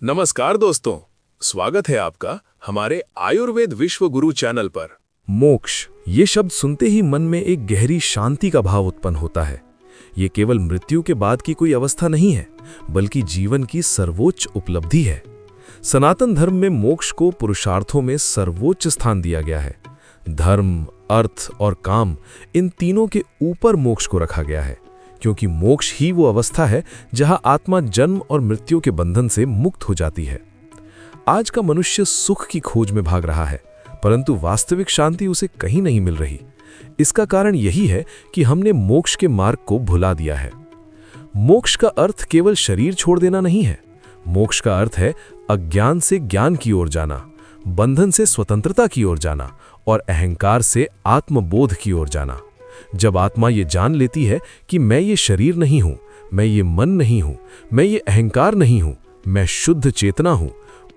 नमस्कार दोस्तों, स्वागत है आपका हमारे आयुर्वेद विश्व गुरु चैनल पर। मोक्ष, ये शब्द सुनते ही मन में एक गहरी शांति का भाव उत्पन्न होता है। ये केवल मृत्यु के बाद की कोई अवस्था नहीं है, बल्कि जीवन की सर्वोच्च उपलब्धि है। सनातन धर्म में मोक्ष को पुरुषार्थों में सर्वोच्च स्थान दिया गया है। धर्म, अर्थ और काम, इन तीनों के ऊपर मोक्ष को रखा गया है, क्योंकि मोक्ष ही वो अवस्था है जहां आत्मा जन्म और मृत्यु के बंधन से मुक्त हो जाती है। आज का मनुष्य सुख की खोज में भाग रहा है, परंतु वास्तविक शांति उसे कहीं नहीं मिल रही। इसका कारण यही है कि हमने मोक्ष के मार्ग को भुला दिया है। मोक्ष का अर्थ केवल शरीर छोड़ देना नहीं है। मोक्ष का अर्थ है अज्ञान से ज्ञान की ओर जाना, बंधन से स्वतंत्रता की ओर जाना और अहंकार से आत्मबोध की ओर जाना। जब आत्मा ये जान लेती है कि मैं ये शरीर नहीं हूं, मैं ये मन नहीं हूं, मैं ये अहंकार नहीं हूं, मैं शुद्ध चेतना हूं,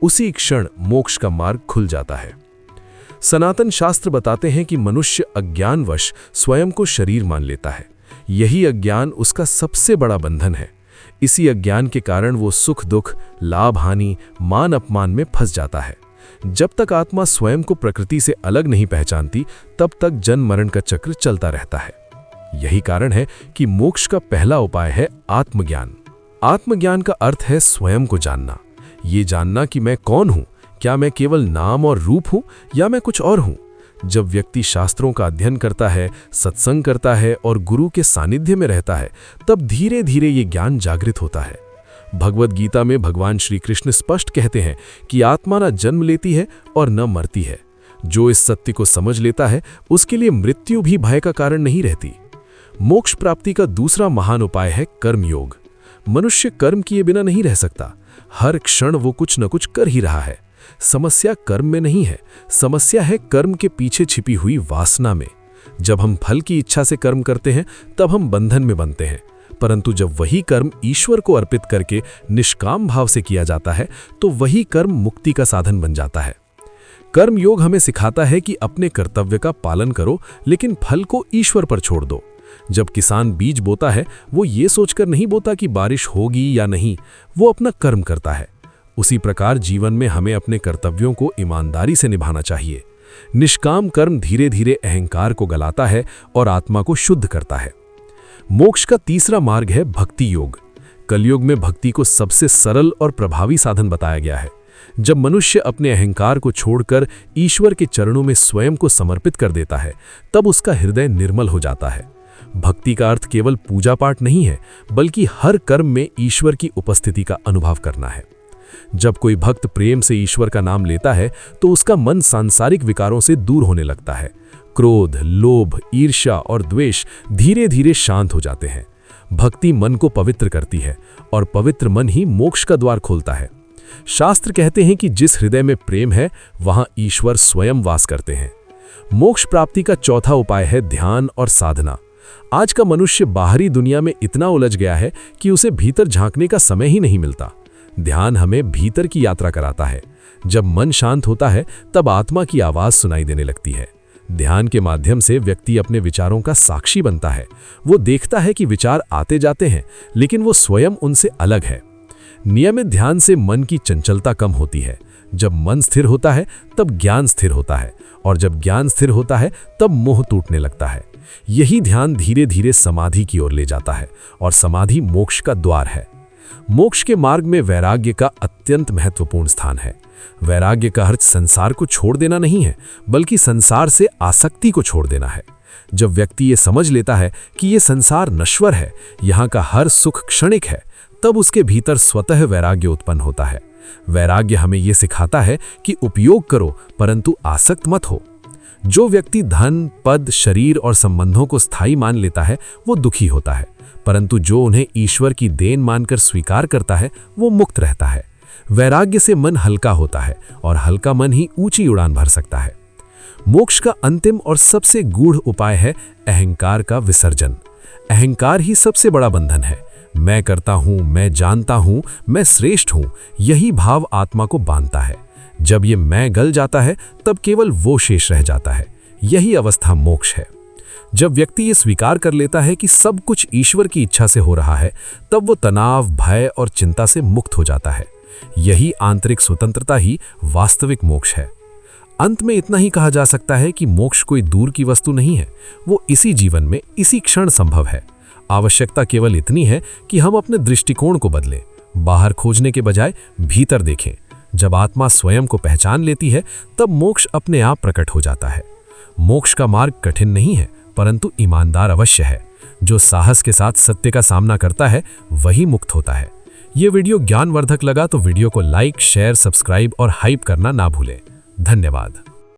उसी क्षण मोक्ष का मार्ग खुल जाता है। सनातन शास्त्र बताते हैं कि मनुष्य अज्ञानवश स्वयं को शरीर मान लेता है। यही अज्ञान उसका सबसे बड़ा बंधन है। इसी अज्ञान के कारण वो सुख दुख, लाभ हानि, मान अपमान में फंस जाता है। जब तक आत्मा स्वयं को प्रकृति से अलग नहीं पहचानती, तब तक जन्म मरण का चक्र चलता रहता है। यही कारण है कि मोक्ष का पहला उपाय है आत्मज्ञान। आत्मज्ञान का अर्थ है स्वयं को जानना। ये जानना कि मैं कौन हूं, क्या मैं केवल नाम और रूप हूं या मैं कुछ और हूं। जब व्यक्ति शास्त्रों का अध्ययन करता है, सत्संग करता है और गुरु के सानिध्य में रहता है, तब धीरे धीरे ये ज्ञान जागृत होता है। भगवद गीता में भगवान श्री कृष्ण स्पष्ट कहते हैं कि आत्मा न जन्म लेती है और न मरती है। जो इस सत्य को समझ लेता है, उसके लिए मृत्यु भी भय का कारण नहीं रहती। मोक्ष प्राप्ति का दूसरा महान उपाय है कर्मयोग। मनुष्य कर्म किए बिना नहीं रह सकता। हर क्षण वो कुछ न कुछ कर ही रहा है। समस्या कर्म में नहीं है, समस्या है कर्म के पीछे छिपी हुई वासना में। जब हम फल की इच्छा से कर्म करते हैं, तब हम बंधन में बनते हैं, परंतु जब वही कर्म ईश्वर को अर्पित करके निष्काम भाव से किया जाता है, तो वही कर्म मुक्ति का साधन बन जाता है। कर्म योग हमें सिखाता है कि अपने कर्तव्य का पालन करो, लेकिन फल को ईश्वर पर छोड़ दो। जब किसान बीज बोता है, वो ये सोचकर नहीं बोता कि बारिश होगी या नहीं, वो अपना कर्म करता है। उसी प्रकार जीवन में हमें अपने कर्तव्यों को ईमानदारी से निभाना चाहिए। निष्काम कर्म धीरे धीरे अहंकार को गलाता है और आत्मा को शुद्ध करता है। मोक्ष का तीसरा मार्ग है भक्ति योग। कलयुग में भक्ति को सबसे सरल और प्रभावी साधन बताया गया है। जब मनुष्य अपने अहंकार को छोड़कर ईश्वर के चरणों में स्वयं को समर्पित कर देता है, तब उसका हृदय निर्मल हो जाता है। भक्ति का अर्थ केवल पूजा पाठ नहीं है, बल्कि हर कर्म में ईश्वर की उपस्थिति का अनुभव करना है। जब कोई भक्त प्रेम से ईश्वर का नाम लेता है, तो उसका मन सांसारिक विकारों से दूर होने लगता है। क्रोध, लोभ, ईर्ष्या और द्वेष धीरे धीरे शांत हो जाते हैं। भक्ति मन को पवित्र करती है और पवित्र मन ही मोक्ष का द्वार खोलता है। शास्त्र कहते हैं कि जिस हृदय में प्रेम है, वहां ईश्वर स्वयं वास करते हैं। मोक्ष प्राप्ति का चौथा उपाय है ध्यान और साधना। आज का मनुष्य बाहरी दुनिया में इतना उलझ गया है कि उसे भीतर झांकने का समय ही नहीं मिलता। ध्यान हमें भीतर की यात्रा कराता है। जब मन शांत होता है, तब आत्मा की आवाज सुनाई देने लगती है। ध्यान के माध्यम से व्यक्ति अपने विचारों का साक्षी बनता है। वो देखता है कि विचार आते जाते हैं, लेकिन वो स्वयं उनसे अलग है। नियमित ध्यान से मन की चंचलता कम होती है। जब मन स्थिर होता है, तब ज्ञान स्थिर होता है, और जब ज्ञान स्थिर होता है, तब मोह टूटने लगता है। यही ध्यान धीरे धीरे समाधि की ओर ले जाता है, और समाधि मोक्ष का द्वार है। मोक्ष के मार्ग में वैराग्य का अत्यंत महत्वपूर्ण स्थान है। वैराग्य का अर्थ संसार को छोड़ देना नहीं है, बल्कि संसार से आसक्ति को छोड़ देना है। जब व्यक्ति ये समझ लेता है कि ये संसार नश्वर है, यहाँ का हर सुख क्षणिक है, तब उसके भीतर स्वतः वैराग्य उत्पन्न होता है। वैराग्य हमें ये सिखाता है कि उपयोग करो, परंतु आसक्त मत हो। जो व्यक्ति धन, पद, शरीर और संबंधों को स्थायी मान लेता है, वो दुखी होता है, परंतु जो उन्हें ईश्वर की देन मानकर स्वीकार करता है, वो मुक्त रहता है। वैराग्य से मन हल्का होता है, और हल्का मन ही ऊंची उड़ान भर सकता है। मोक्ष का अंतिम और सबसे गूढ़ उपाय है अहंकार का विसर्जन। अहंकार ही सबसे बड़ा बंधन है। मैं करता हूं, मैं जानता हूं, मैं श्रेष्ठ हूं, यही भाव आत्मा को बांधता है। जब ये मैं गल जाता है, तब केवल वो शेष रह जाता है। यही अवस्था मोक्ष है। जब व्यक्ति ये स्वीकार कर लेता है कि सब कुछ ईश्वर की इच्छा से हो रहा है, तब वो तनाव, भय और चिंता से मुक्त हो जाता है। यही आंतरिक स्वतंत्रता ही वास्तविक मोक्ष है। अंत में इतना ही कहा जा सकता है कि मोक्ष कोई दूर की वस्तु नहीं है, वो इसी जीवन में, इसी क्षण संभव है। आवश्यकता केवल इतनी है कि हम अपने दृष्टिकोण को बदलें, बाहर खोजने के बजाय भीतर देखें। जब आत्मा स्वयं को पहचान लेती है, तब मोक्ष अपने आप प्रकट हो जाता है। मोक्ष का मार्ग कठिन नहीं है, परंतु ईमानदार अवश्य है। जो साहस के साथ सत्य का सामना करता है, वही मुक्त होता है। ये वीडियो ज्ञानवर्धक लगा तो वीडियो को लाइक, शेयर, सब्सक्राइब और हाइप करना ना भूलें। धन्यवाद।